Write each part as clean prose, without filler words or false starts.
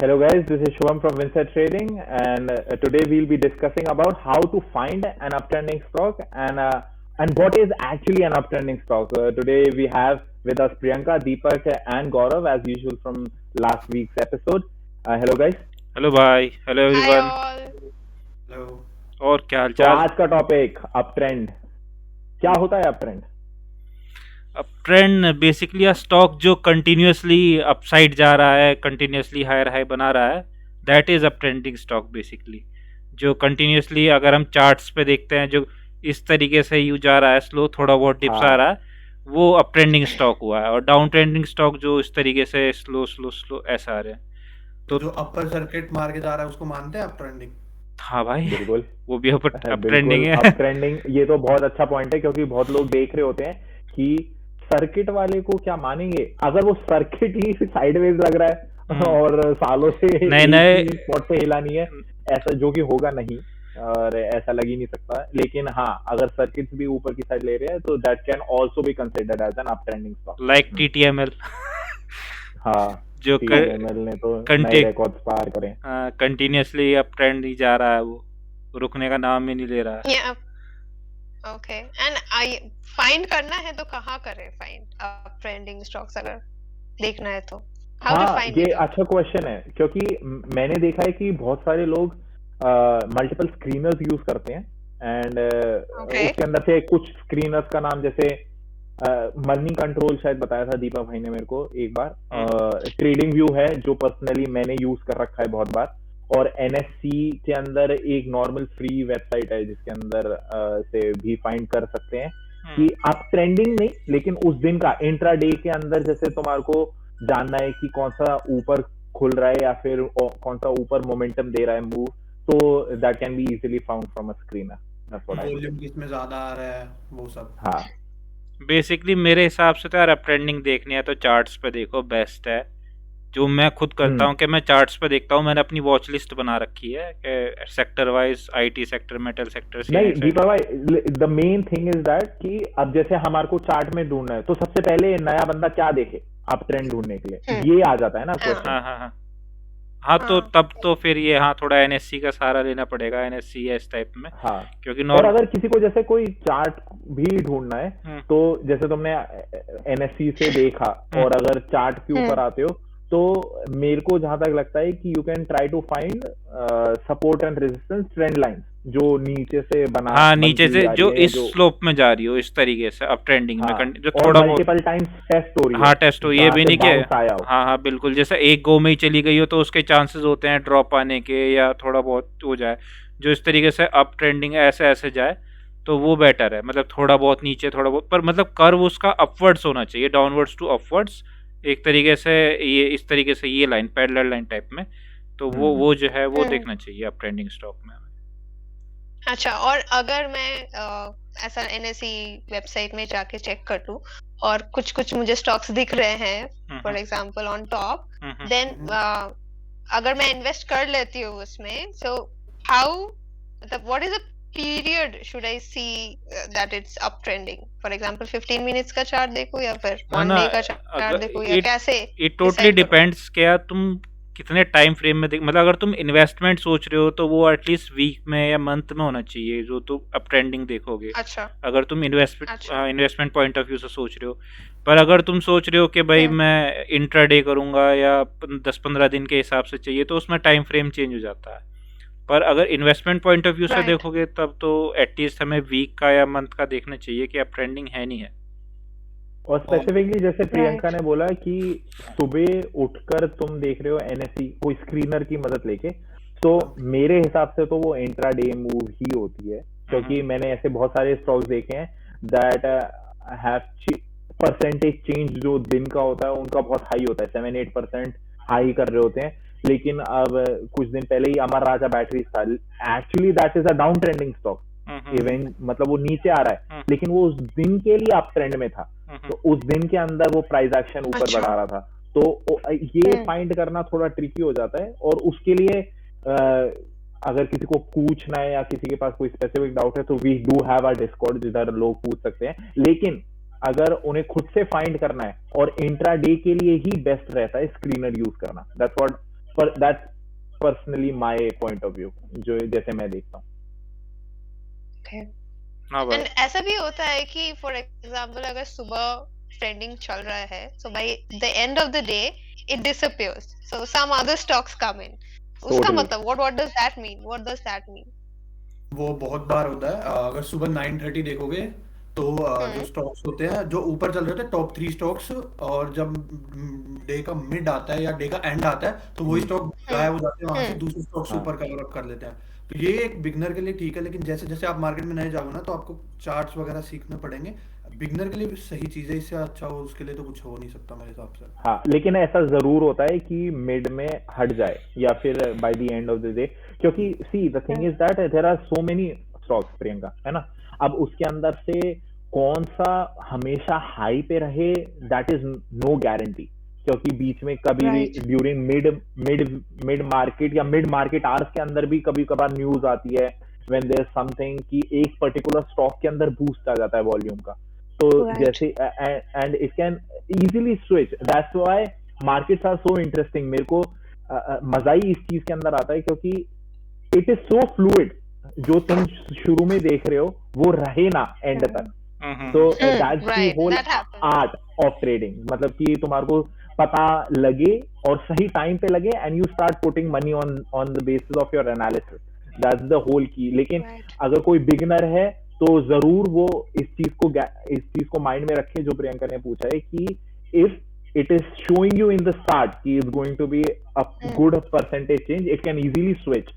Hello guys, this is Shubham from Vincent Trading, and today we'll be discussing about how to find an uptrending stock and what is actually an uptrending stock. Today we have with us Priyanka, Deepak, and Gaurav as usual from last week's episode. Hello guys. Hello भाई, hello Hi everyone. all. Hello. और क्या तो हालचाल? आज का topic uptrend. क्या होता है अपट्रेंड? अब ट्रेंड बेसिकली अ स्टॉक जो कंटिन्यूअसली अपसाइड जा रहा है, कंटिन्यूअसली हायर हाई बना रहा है, that is up trending stock basically. जो कंटिन्यूअसली अगर हम चार्ट्स पे देखते हैं, जो इस तरीके से यू जा रहा है, स्लो थोड़ा बहुत डिप्स आ रहा है, वो अप ट्रेंडिंग स्टॉक हुआ है। और डाउन ट्रेंडिंग स्टॉक जो इस तरीके से स्लो स्लो स्लो ऐसा आ रहे हैं। तो जो अपर सर्किट मार के जा रहा है उसको मानते हैं अप ट्रेंडिंग? हाँ भाई, बिल्कुल वो भी अप बिल्कुल ट्रेंडिंग है। Up trending. ये तो बहुत अच्छा पॉइंट है क्योंकि बहुत लोग देख रहे होते हैं कि सर्किट वाले को क्या मानेंगे अगर वो सर्किट ही साइडवेज लग रहा है और सालों से नए स्पॉट पे हिला नहीं है, ऐसा जो कि होगा नहीं और ऐसा लग ही नहीं सकता। लेकिन हाँ, अगर सर्किट भी ऊपर की साइड ले रहे हैं तो that can also be considered as an up trending stock, like TTML. हाँ, जो TML ने तो नए रिकॉर्ड्स पार करे। कंटिन्यूअसली अप ट्रेंड ही जा रहा है, वो रुकने का नाम ही नहीं ले रहा है। Yeah. Okay. And I find करना है तो कहाँ करें find up trending stocks अगर देखना है तो how to हाँ, find ये it out? अच्छा क्वेश्चन है क्योंकि मैंने देखा है कि बहुत सारे लोग मल्टीपल स्क्रीनर्स यूज करते हैं एंड Okay. उसके अंदर से कुछ स्क्रीनर्स का नाम जैसे मनी कंट्रोल शायद बताया था दीपक भाई ने मेरे को एक बार। ट्रेडिंग व्यू है जो पर्सनली मैंने यूज कर रखा है बहुत बार, और NSC के अंदर एक नॉर्मल फ्री वेबसाइट है जिसके अंदर से भी फाइंड कर सकते हैं कि आप ट्रेंडिंग नहीं लेकिन उस दिन का इंट्रा डे के अंदर जैसे तुम्हारे को जानना है कि कौन सा ऊपर खुल रहा है या फिर कौन सा ऊपर मोमेंटम दे रहा है मूव, तो that can be easily found from a screener. Volume किसमें ज्यादा आ रहा है वो सब। हाँ, बेसिकली मेरे हिसाब से तो यार अप ट्रेंडिंग देखनी है तो चार्ट्स पे देखो, बेस्ट है। जो मैं खुद करता हूँ कि मैं चार्ट्स पे देखता हूँ। मैंने अपनी वॉच लिस्ट बना रखी है कि sector wise, IT sector, metal sector, नहीं दीपक भाई, the main thing is that कि अब जैसे हमारे को चार्ट में ढूंढना है तो सबसे पहले नया बंदा क्या देखे अप ट्रेंड ढूंढने के लिए, ये आ जाता है ना क्वेश्चन। हाँ हाँ हाँ हाँ, तो तब तो फिर ये थोड़ा एनएससी का सहारा लेना पड़ेगा, एनएससी इस टाइप में। हाँ, क्योंकि और अगर किसी को जैसे कोई चार्ट भी ढूंढना है तो जैसे तुमने NSC से देखा और अगर चार्ट के ऊपर आते हो तो मेरे को जहां तक लगता है कि you can try to find support and resistance trend line जो नीचे से बना, हाँ, नीचे से जो इस स्लोप में जा रही हो इस तरीके से अप ट्रेंडिंग में, जो थोड़ा मल्टीपल टाइम्स टेस्ट हो रही है। हाँ, टेस्ट हो, ये भी नहीं कि हाँ बिल्कुल, जैसे एक गो में ही चली गई हो तो उसके चांसेस होते हैं ड्रॉप आने के या थोड़ा बहुत हो जाए। जो इस तरीके से अप ट्रेंडिंग ऐसे ऐसे जाए तो वो बेटर है। मतलब थोड़ा बहुत नीचे, थोड़ा बहुत, पर मतलब कर्व उसका अपवर्ड्स होना चाहिए, डाउनवर्ड्स टू अपवर्ड्स एक तरीके से। ये इस तरीके से ये लाइन पैरेलल लाइन टाइप में, तो वो जो है वो देखना चाहिए अप ट्रेंडिंग स्टॉक में। अच्छा, और अगर मैं ऐसा NSE वेबसाइट में जाके चेक कर लूं और कुछ मुझे स्टॉक्स दिख रहे हैं for example on top, then अगर मैं इन्वेस्ट कर लेती हूँ उसमें, सो हाउ, मतलब what is the period should I see that it's uptrending? For example 15 minutes का चार्ट देखो या फिर 1 डे का चार्ट देखो या कैसे? It totally depends क्या तुम कितने टाइम फ्रेम में मतलब अगर तुम इन्वेस्टमेंट सोच रहे हो तो वो एटलीस्ट वीक में या मंथ में होना चाहिए जो तुम अप ट्रेंडिंग देखोगे। अच्छा, अगर तुम इन्वेस्टमेंट पॉइंट ऑफ व्यू से सोच रहे हो। पर अगर तुम सोच रहे हो कि भाई मैं इंट्राडे करूंगा या 10-15 दिन के हिसाब से चाहिए तो उसमें टाइम फ्रेम चेंज हो जाता है। पर अगर इन्वेस्टमेंट पॉइंट ऑफ व्यू से देखोगे तब तो एटलीस्ट हमें वीक का या मंथ का देखना चाहिए कि अब ट्रेंडिंग है नहीं है। और स्पेसिफिकली जैसे प्रियंका ने बोला कि सुबह उठकर तुम देख रहे हो NSE कोई स्क्रीनर की मदद लेके, तो मेरे हिसाब से तो वो इंट्राडे मूव ही होती है क्योंकि मैंने ऐसे बहुत सारे स्टॉक्स देखे हैं दैट हैव परसेंटेज चेंज जो दिन का होता है उनका बहुत हाई होता है, 7-8% हाई कर रहे होते हैं। लेकिन अब कुछ दिन पहले ही अमर राजा बैटरीज था, actually that is a down trending stock event, मतलब वो नीचे आ रहा है लेकिन वो उस दिन के लिए अप ट्रेंड में था, तो उस दिन के अंदर वो प्राइस एक्शन ऊपर बढ़ा रहा था। तो ये फाइंड करना थोड़ा ट्रिकी हो जाता है और उसके लिए अगर किसी को पूछना है या किसी के पास कोई स्पेसिफिक डाउट है तो we do have a discord जिधर लोग पूछ सकते हैं। लेकिन अगर उन्हें खुद से फाइंड करना है और इंट्रा डे के लिए ही बेस्ट रहता है स्क्रीनर यूज करना। That's what that's personally my point of view, जो जैसे मैं देखता हूँ। हाँ भाई एंड ऐसा भी होता है कि फॉर एग्जांपल अगर सुबह ट्रेंडिंग चल रहा है, so by the end of the day it disappears, so some other stocks come in. उसका Totally. मतलब what does that mean? What does that mean? वो बहुत बार होता है। अगर सुबह 9:30 देखोगे तो जो स्टॉक्स होते हैं जो ऊपर चल रहे होते हैं टॉप 3 स्टॉक्स, और जब डे का मिड आता है या डे का एंड आता है तो वही स्टॉक गायब हो जाते हैं, वहां से दूसरे स्टॉक्स हाँ। ऊपर कवर अप कर लेते हैं। तो ये एक बिगनर के लिए ठीक है, लेकिन जैसे जैसे आप मार्केट में नए जाओगे ना तो आपको चार्ट्स वगैरह सीखने पड़ेंगे। बिगनर के लिए भी सही चीज है, इससे अच्छा हो उसके लिए तो कुछ हो नहीं सकता मेरे हिसाब से। हाँ, लेकिन ऐसा जरूर होता है कि मिड में हट जाए या फिर by the end of the day, क्योंकि see the thing is that there are so many stocks Priyanka, है ना। अब उसके अंदर से कौन सा हमेशा हाई पे रहे, दैट इज नो गारंटी, क्योंकि बीच में कभी भी Right. ड्यूरिंग मिड मार्केट या मिड मार्केट आवर्स के अंदर भी कभी कभार न्यूज आती है व्हेन देयर इज समथिंग कि एक पर्टिकुलर स्टॉक के अंदर बूस्ट आ जाता है वॉल्यूम का, तो Right. जैसे and it can easily switch. That's why markets are so interesting. मेरे को मजा ही इस चीज के अंदर आता है क्योंकि इट इज सो फ्लूइड, जो तुम शुरू में देख रहे हो वो रहे ना एंड तक। तो that's the Right, whole that happens. Art of trading, मतलब कि तुम्हारे को पता लगे और सही टाइम पे लगे and you start putting money on the basis of your analysis, that's the whole key. लेकिन Right. अगर कोई बिगिनर है तो जरूर वो इस चीज को माइंड में रखे जो प्रियंका ने पूछा है कि if it is showing you in the start कि is going to be a good percentage change, it can easily switch.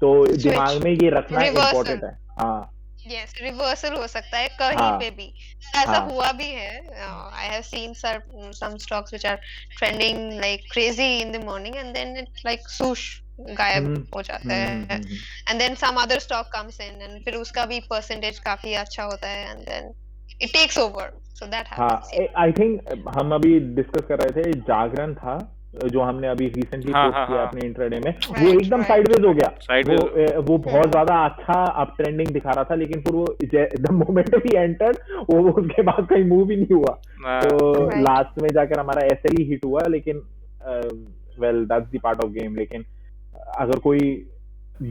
तो दिमाग में ये रखना Reversal. इम्पोर्टेंट है। हाँ यस, रिवर्सल हो सकता है कहीं हाँ। पे भी। ऐसा हाँ। हुआ भी है। I have seen some stocks which are trending like crazy in the morning and then it like swoosh गायब हो जाता है, and then some other stock comes in and फिर उसका भी परसेंटेज काफी अच्छा होता है and then it takes over, so that हाँ, हैपेंस। आई थिंक हम अभी डिस्कस कर रहे थे जागरण था जो हमने अभी रिसेंटली हाँ, पोस्ट हाँ, किया हाँ। अपने इंट्राडे में, वो Right, एकदम right. साइडवेज हो गया। Sideways वो बहुत ज्यादा अच्छा अप ट्रेंडिंग दिखा रहा था, लेकिन फिर वो द मोमेंट ही एंटर्ड वो उसके बाद कहीं मूव ही नहीं हुआ। तो Right. लास्ट में जाकर हमारा ऐसे ही हिट हुआ, लेकिन well that's the part of game. लेकिन अगर कोई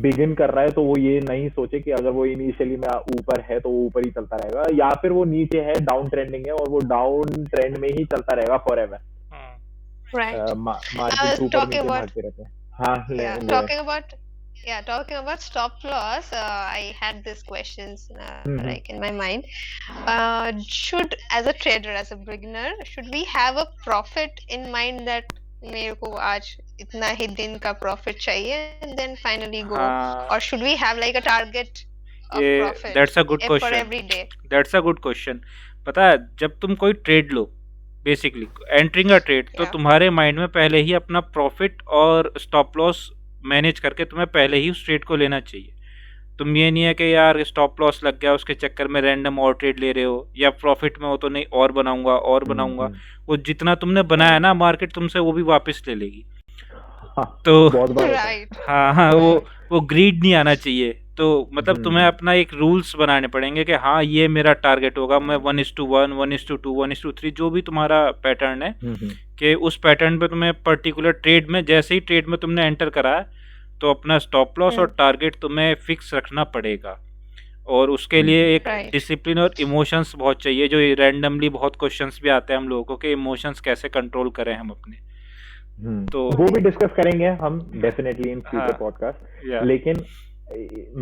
बिगिन कर रहा है तो वो ये नहीं सोचे कि अगर वो इनिशियली में ऊपर है तो वो ऊपर ही चलता रहेगा, या फिर वो नीचे है डाउन ट्रेंडिंग है और वो डाउन ट्रेंड में ही चलता रहेगा फॉरएवर। Right. मार्केट ऊपर talking नीचे about- भागते रहते हैं। हाँ Yeah, ले talking about stop loss, I had these questions Mhm. like in my mind. Should, as a trader, as a beginner, should we have a profit in mind that मेरे को आज इतना ही दिन का profit चाहिए and then finally go, हाँ। or should we have like a target of ये profit that's a good for question. every day? That's a good question. पता है, जब तुम कोई trade low, basically entering a trade, तो Yeah. तुम्हारे mind में पहले ही अपना प्रॉफिट और स्टॉप लॉस मैनेज करके तुम्हें पहले ही उस ट्रेड को लेना चाहिए। तुम ये नहीं है कि यार स्टॉप लॉस लग गया उसके चक्कर में रैंडम और ट्रेड ले रहे हो, या प्रॉफिट में हो तो नहीं और बनाऊंगा। वो जितना तुमने बनाया ना, मार्केट तुमसे वो भी वापस ले लेगी। हाँ, तो बहुत बार होता है। Right. हाँ, वो ग्रीड नहीं आना चाहिए। तो मतलब तुम्हें हम्म। अपना एक रूल्स बनाने पड़ेंगे कि हाँ, ये मेरा टारगेट होगा, मैं 1:1, 1:2, 1:3 जो भी तुम्हारा पैटर्न है, कि उस पैटर्न पे तुम्हें पर्टिकुलर ट्रेड में, जैसे ही ट्रेड में तुमने एंटर करा है, तो अपना स्टॉप लॉस और टारगेट तुम्हें फिक्स रखना पड़ेगा। और उसके लिए एक Right. डिसिप्लिन और इमोशंस बहुत चाहिए, जो रैंडमली बहुत क्वेश्चंस भी आते हैं हम लोगों को कि इमोशंस कैसे कंट्रोल करें हम अपने। तो वो भी डिस्कस करेंगे हम डेफिनेटली इन फ्यूचर हाँ, पॉडकास्ट। या लेकिन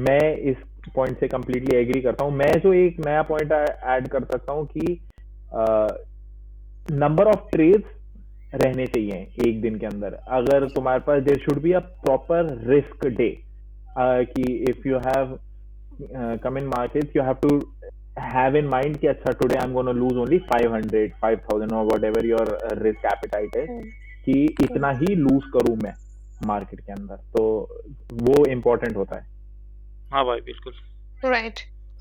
मैं इस पॉइंट से कंप्लीटली एग्री करता हूँ। मैं जो एक नया पॉइंट ऐड कर सकता हूँ कि नंबर ऑफ ट्रेड्स रहने चाहिए एक दिन के अंदर। अगर तुम्हारे पास there should be a proper risk day, कि if you have come in market you have to have in mind कि अच्छा today I am gonna lose only 500 5000 और व्हाटएवर योर रिस्क एपेटाइट है, कि इतना ही लूज करूं मैं मार्केट के अंदर। तो वो इम्पोर्टेंट होता है। हाँ भाई, बिल्कुल। Right.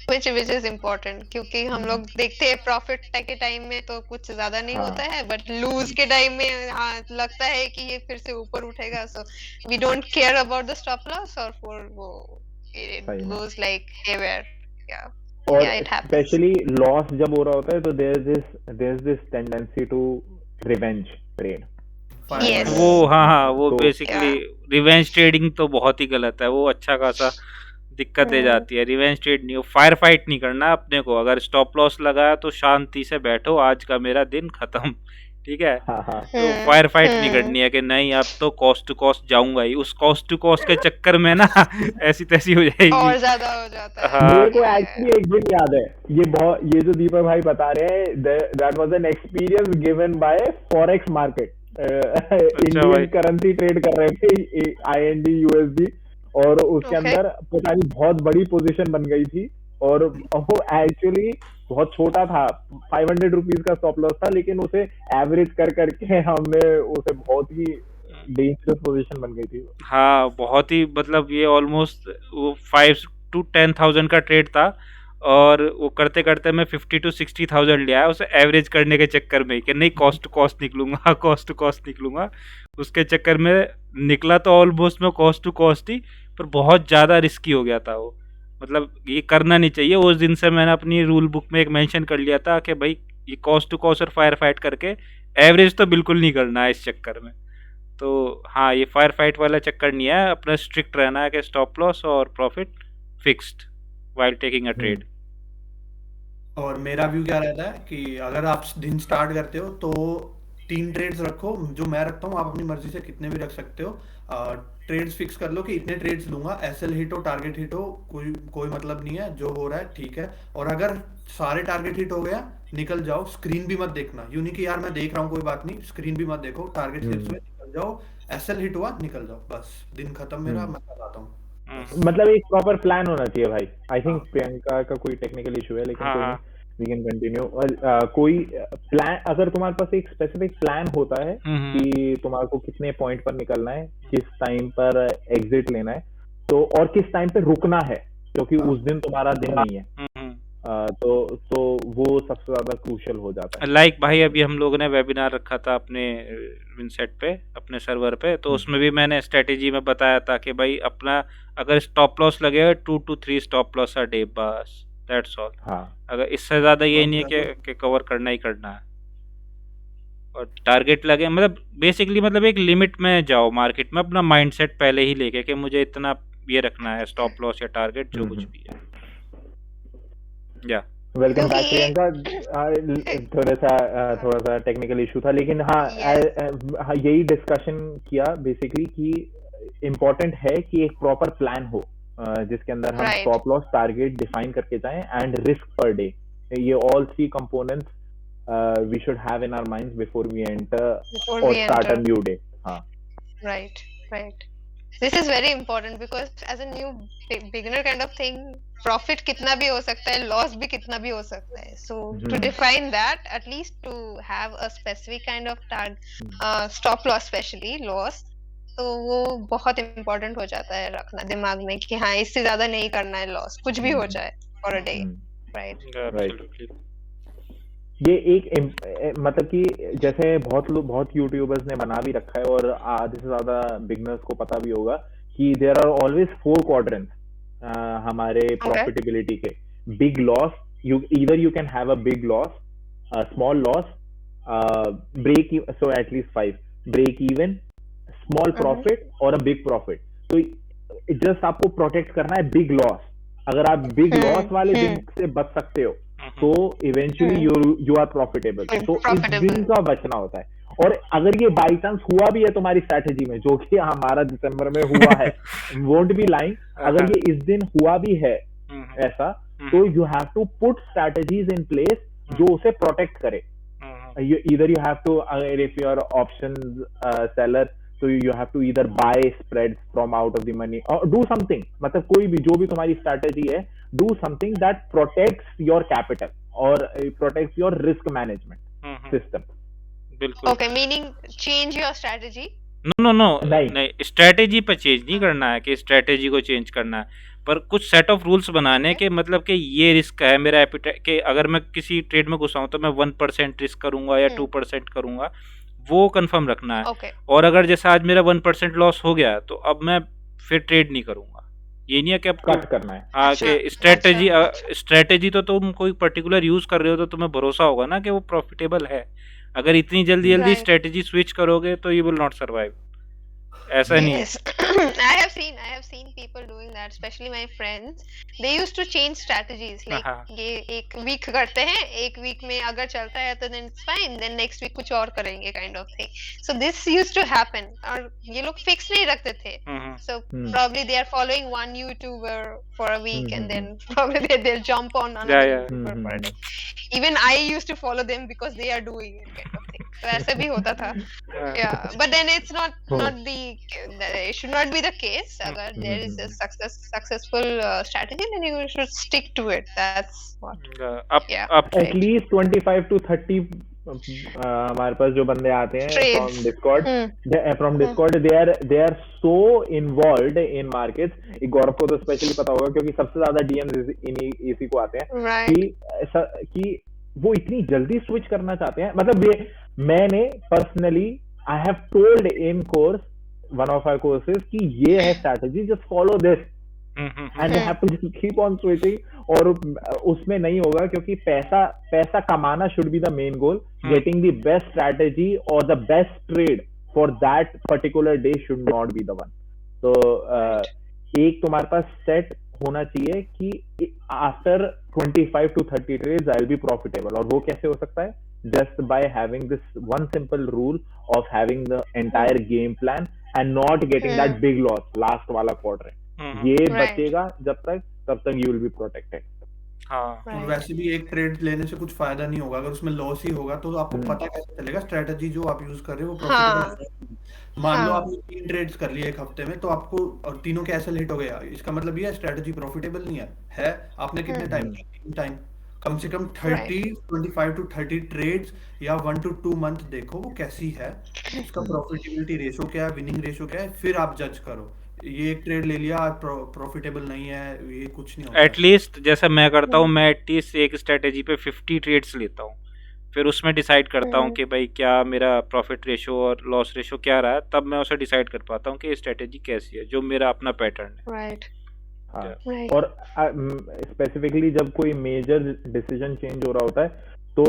which is important, क्योंकि हम लोग देखते हैं प्रॉफिट के टाइम में तो कुछ ज्यादा नहीं हाँ। होता है, बट लूज के टाइम में हाँ लगता है कि ये फिर से ऊपर उठेगा, so we don't care about the stop loss, और फॉर वो इट सही में। Goes like here. या और Yeah, it happens. Specially loss जब हो रहा होता है तो there is this tendency to revenge trade. Yes. वो हाँ वो तो बेसिकली रिवेंज ट्रेडिंग तो बहुत ही गलत है, वो अच्छा खासा दिक्कत दे जाती है। रिवेंज ट्रेड नहीं, फायर फाइट नहीं करना अपने को। अगर स्टॉप लॉस लगाया तो शांति से बैठो, आज का मेरा दिन खत्म, ठीक है। हाँ हाँ तो फायर फाइट नहीं करनी है कि नहीं अब तो कॉस्ट टू कॉस्ट जाऊंगा ही, उस कॉस्ट टू कॉस्ट के चक्कर में ना ऐसी तैसी हो जाएगी, और ज्यादा हो जाता है। हाँ मेरे को एक्चुअली एक दिन याद है, ये जो दीपक भाई बता रहे हैं, that was an experience given by forex market. Indian currency trade कर रहे थे, IND USD, और उसके अंदर पता नहीं बहुत बड़ी पोजीशन बन गई थी, और वो एक्चुअली बहुत छोटा था, 500 रुपीज का स्टॉप लॉस था, लेकिन उसे एवरेज कर करके हमने उसे बहुत ही डेंजरस पोजीशन बन गई थी। हाँ बहुत ही, मतलब ये ऑलमोस्ट वो 5 to 10,000 का ट्रेड था, और वो करते करते मैं 50 to 60,000 ले आया उसे एवरेज करने के चक्कर में कि नहीं कॉस्ट टू कॉस्ट निकलूंगा, कॉस्ट टू कॉस्ट निकलूंगा। उसके चक्कर में निकला तो ऑलमोस्ट मैं कॉस्ट टू कॉस्ट ही, पर बहुत ज़्यादा रिस्की हो गया था वो। मतलब ये करना नहीं चाहिए। उस दिन से मैंने अपनी रूल बुक में एक मेंशन कर लिया था कि भाई ये कॉस्ट टू कॉस्ट और फायर फाइट करके एवरेज तो बिल्कुल नहीं करना है इस चक्कर में। तो हाँ, ये फायर फाइट वाला चक्कर नहीं है, अपना स्ट्रिक्ट रहना है कि स्टॉप लॉस और profit fixed while taking a trade. और मेरा व्यू क्या रहता है कि अगर आप दिन स्टार्ट करते हो तो 3 ट्रेड्स रखो, जो मैं रखता हूँ, आप अपनी मर्जी से कितने भी रख सकते हो। ट्रेड्स फिक्स कर लो कि इतने ट्रेड्स लूंगा, SL हिट हो टारगेट हिट हो, कोई मतलब नहीं है, जो हो रहा है ठीक है। और अगर सारे टारगेट हिट हो गया निकल जाओ, स्क्रीन भी मत देखना, यूं नहीं कि यार मैं देख रहा हूँ कोई बात नहीं, स्क्रीन भी मत देखो, टारगेट हिट्स हुए निकल जाओ, SL हिट हुआ निकल जाओ, बस दिन खत्म मेरा, मैं बताता हूँ। मतलब एक प्रॉपर प्लान होना चाहिए भाई। आई थिंक प्रियंका का कोई टेक्निकल इशू है, लेकिन कोई नहीं, वी कैन कंटिन्यू। और कोई प्लान, अगर तुम्हारे पास एक स्पेसिफिक प्लान होता है कि तुम्हारे को कितने पॉइंट पर निकलना है, किस टाइम पर एग्जिट लेना है, तो और किस टाइम पे रुकना है, क्योंकि उस दिन तुम्हारा दिन नहीं है, तो वो सबसे ज्यादा क्रूशियल हो जाता है। लाइक भाई अभी हम लोगों ने वेबिनार रखा था अपने विनसेट पे, अपने सर्वर पे, तो उसमें भी मैंने स्ट्रेटेजी में बताया था कि भाई अपना अगर स्टॉप लॉस लगेगा 2 to 3 stop loss a day, बस दैट्स ऑल। हाँ, अगर इससे ज्यादा ये नहीं है कि कवर करना ही करना है। और टारगेट लगे, मतलब बेसिकली मतलब एक लिमिट में जाओ मार्केट में, अपना माइंडसेट पहले ही लेके कि मुझे इतना ये रखना है स्टॉप लॉस या टारगेट, जो कुछ भी है। या वेलकम बैक प्रियंका। थोड़ा सा टेक्निकल इशू था, लेकिन हाँ यही डिस्कशन किया बेसिकली कि इम्पोर्टेंट है कि एक प्रॉपर प्लान हो, जिसके अंदर हम स्टॉप लॉस टारगेट डिफाइन करके जाएं, एंड रिस्क पर डे। ये all 3 components we should have in our minds before we enter और स्टार्ट अ न्यू डे। हाँ, right. This is very important because as a new beginner kind of thing, profit कितना भी हो सकता है, loss भी कितना भी हो सकता है. So to define that, at least to have a specific kind of stop loss, especially loss, तो वो बहुत important हो जाता है रखना दिमाग में कि हाँ इससे ज्यादा नहीं करना है loss, कुछ भी हो जाए for a day, right? ये एक मतलब कि जैसे बहुत यूट्यूबर्स ने बना भी रखा है, और आधे से ज्यादा बिगनर्स को पता भी होगा कि देयर आर ऑलवेज 4 क्वाड्रेंट्स हमारे प्रॉफिटेबिलिटी के। Big loss, either you can have a big loss, a small loss, break, so at least 5 break even, small profit और a big profit। तो जस्ट आपको प्रोटेक्ट करना है बिग लॉस। अगर आप big loss वाले दिन से बच सकते हो तो इवेंचुअली यू आर प्रॉफिटेबल। तो इस दिन का बचना होता है। और अगर ये बाई चांस हुआ भी है तुम्हारी स्ट्रैटेजी में, जो कि हमारा दिसंबर में हुआ है, वोंट बी लाइंग, अगर ये इस दिन हुआ भी है ऐसा, तो you have to put strategies in place जो उसे प्रोटेक्ट करे। either you have to, if you are option seller, so you have to either buy spreads from out of the money or do something, मतलब कोई भी जो भी तुम्हारी strategy है, do something that protects your capital or protects your risk management system. बिल्कुल। Okay, meaning change your strategy? No, नहीं, strategy पर चेंज नहीं करना है कि स्ट्रैटेजी को चेंज करना है, पर कुछ सेट ऑफ रूल्स बनाने के, मतलब कि ये रिस्क है मेरा एपिटाइट, कि अगर मैं किसी ट्रेड में घुसा हूं तो मैं 1% रिस्क करूंगा या 2% करूंगा, वो कंफर्म रखना है। Okay. और अगर जैसे आज मेरा 1% लॉस हो गया तो अब मैं फिर ट्रेड नहीं करूंगा। ये नहीं है कि आपको कट करना है। हाँ, कि स्ट्रैटेजी तो तुम कोई पर्टिकुलर यूज कर रहे हो तो तुम्हें भरोसा होगा ना कि वो प्रॉफिटेबल है। अगर इतनी जल्दी जल्दी Right. स्ट्रेटेजी स्विच करोगे तो यू विल नॉट सर्वाइव, ऐसा नहीं है। Yes, I have seen people doing that, especially my friends. They used to change strategies. Like हाँ ये एक week करते हैं, एक week में अगर चलता है तो then it's fine. Then next week कुछ और करेंगे kind of thing. So this used to happen. और ये लोग fix नहीं रखते थे. So probably they are following one YouTuber for a week and then probably they'll jump on another YouTuber for a day. Even I used to follow them because they are doing it kind of thing. तो ऐसे भी होता था. Yeah, but then it's not it should not be the case. अगर there is a successful strategy, then you should stick to it. That's what. At least 25 to 30 हमारे पास जो बंदे आते हैं from Discord, they are so involved in markets. गौरव को तो specially पता होगा क्योंकि सबसे ज्यादा DMs इसी को आते हैं कि वो इतनी जल्दी स्विच करना चाहते हैं. मतलब मैंने personally I have told in course one of our courses कि ये है strategy, just follow this and they have to just keep on switching. और उसमें नहीं होगा क्योंकि पैसा कमाना should be the main goal. Getting the best strategy or the best trade for that particular day should not be the one. So एक तुम्हारे पास set होना चाहिए कि after 25 to 30 trades I'll be profitable. और वो कैसे हो सकता है? Just by having this one simple rule of having the entire game plan and not getting that big loss last वाला quarter. ये बचेगा तब तक you will be protected. हाँ, वैसे भी एक ट्रेड लेने से कुछ फायदा नहीं होगा अगर उसमें लॉस ही होगा तो आपको पता कैसे चलेगा स्ट्रेटजी जो आप यूज कर रहे हो वो प्रॉफिटेबल है. मान लो आपने 3 ट्रेड्स कर लिए एक हफ्ते में तो आपको और तीनों कैंसिल हिट हो गया, इसका मतलब ये स्ट्रेटजी प्रॉफिटेबल नहीं है. आपने कितने टाइम कम से कम 25 to 30 ट्रेड्स या 1 to 2 मंथ देखो वो कैसी है, उसका प्रॉफिटेबिलिटी रेशो क्या है, विनिंग रेशो क्या है, फिर आप जज करो. ये एक ट्रेड ले लिया प्रॉफिटेबल नहीं है, ये कुछ नहीं होता. एटलीस्ट जैसा मैं करता हूँ, मैं एटलीस्ट एक स्ट्रेटेजी पे 50 ट्रेड्स लेता हूँ, फिर उसमें डिसाइड करता हूँ कि भाई क्या मेरा प्रॉफिट रेशो और लॉस रेशो क्या रहा है, तब मैं उसे डिसाइड कर पाता हूँ कि ये स्ट्रेटेजी कैसी है जो मेरा अपना पैटर्न है. राइट. और स्पेसिफिकली जब कोई मेजर डिसीजन चेंज हो रहा होता है तो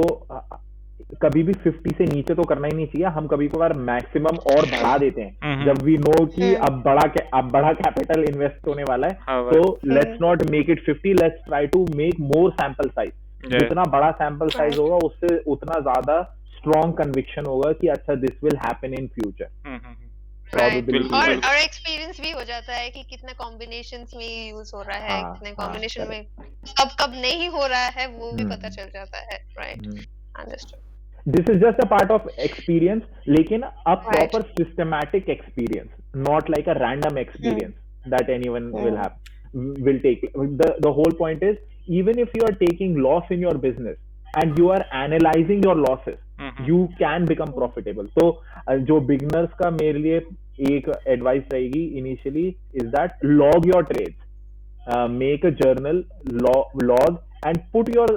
कभी भी 50 से नीचे तो करना ही नहीं चाहिए. हम कभी कभार मैक्सिमम और बढ़ा देते हैं जब वी नो कि अब बड़ा कैपिटल इन्वेस्ट होने वाला है. तो let's not make it 50, let's try to make more sample size. जितना बड़ा सैंपल साइज होगा उससे उतना ज्यादा स्ट्रॉन्ग कन्विक्शन होगा कि अच्छा this will happen in future. और एक्सपीरियंस भी हो जाता है कि कितने कॉम्बिनेशंस में यूज हो रहा है, कितने कॉम्बिनेशन में कब नहीं हो रहा है वो भी पता चल जाता है. Right. Understood. This is just a part of experience, लेकिन a proper systematic experience, not like a random experience that anyone will take. The whole point is, even if you are taking loss in your business and you are analyzing your losses, you can become profitable. So जो beginners का मेरे लिए एक advice रहेगी initially is that log your trades, make a journal, log and put your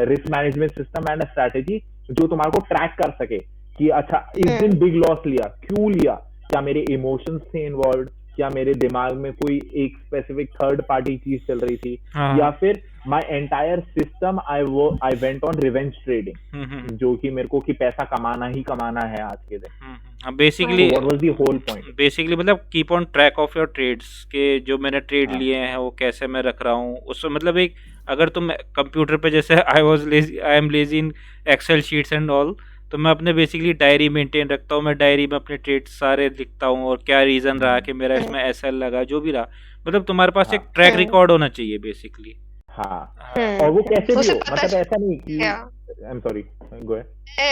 risk management system and strategy जो तुम्हारे को track कर सके कि अच्छा इस दिन बिग लॉस लिया, क्यों लिया, क्या मेरे इमोशंस थे इन्वॉल्व, क्या मेरे दिमाग में कोई एक स्पेसिफिक थर्ड पार्टी चीज चल रही थी, या फिर my entire system I went on revenge trading जो कि मेरे को कि पैसा कमाना ही कमाना है आज के दिन. Basically what was the whole point. Basically मतलब keep on track of your trades के जो मैंने ट्रेड लिए हैं वो कैसे मैं रख रहा हूँ. उसमें मतलब एक अगर तुम कंप्यूटर पे जैसे I am lazy in excel sheets and all, तो मैं अपने बेसिकली डायरी मेंटेन रखता हूँ. मैं डायरी में अपने ट्रेड्स सारे लिखता हूँ और क्या रीजन रहा कि मेरा इसमें एसएल लगा, जो भी रहा. मतलब तुम्हारे पास एक ट्रैक रिकॉर्ड होना चाहिए बेसिकली. और वो कैसे भी हो, मतलब ऐसा नहीं कि I am sorry go ahead.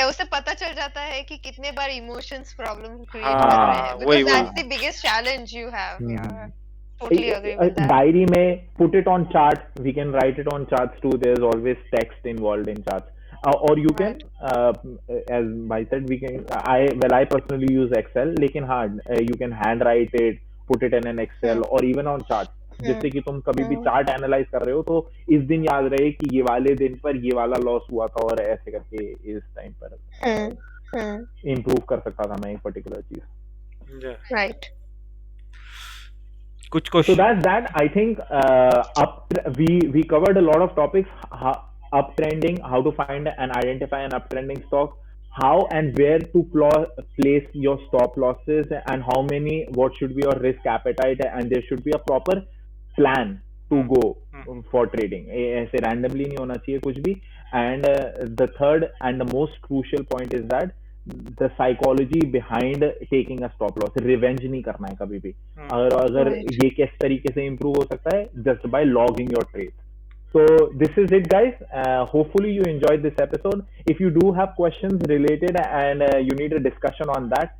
उससे पता चल जाता है कि कितने बार इमोशंस प्रॉब्लम क्रिएट कर रहे हैं. Because that's the biggest challenge you have. Totally agree with that. Diary में put it on chart. We can write it on charts too. There's always text involved in charts. Or you can, as I said, we can. I personally use Excel. लेकिन you can handwrite it, put it in an Excel, or even on chart. जिससे कि तुम कभी भी chart analyse कर रहे हो तो इस दिन याद रहे कि ये वाले दिन पर ये वाला लॉस हुआ था और ऐसे करके इस टाइम पर इम्प्रूव कर सकता था मैं एक पर्टिकुलर चीज. Right. So that's that. I think we covered a lot of topics. uptrending, how to find and identify an uptrending stock, how and where to place your stop losses, and how many, what should be your risk appetite, and there should be a proper plan to go for trading. ऐसे randomly नहीं होना चाहिए कुछ भी. And the third and the most crucial point is that the psychology behind taking a stop loss. Revenge नहीं करना है कभी भी. अगर ये किस तरीके से improve हो सकता है, just by logging your trades. So this is it, guys. Hopefully you enjoyed this episode. If you do have questions related and you need a discussion on that,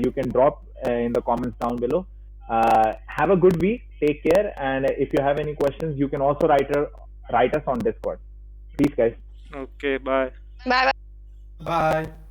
you can drop in the comments down below. Have a good week. Take care. And if you have any questions, you can also write us on Discord. Peace, guys. Okay, bye. Bye. Bye.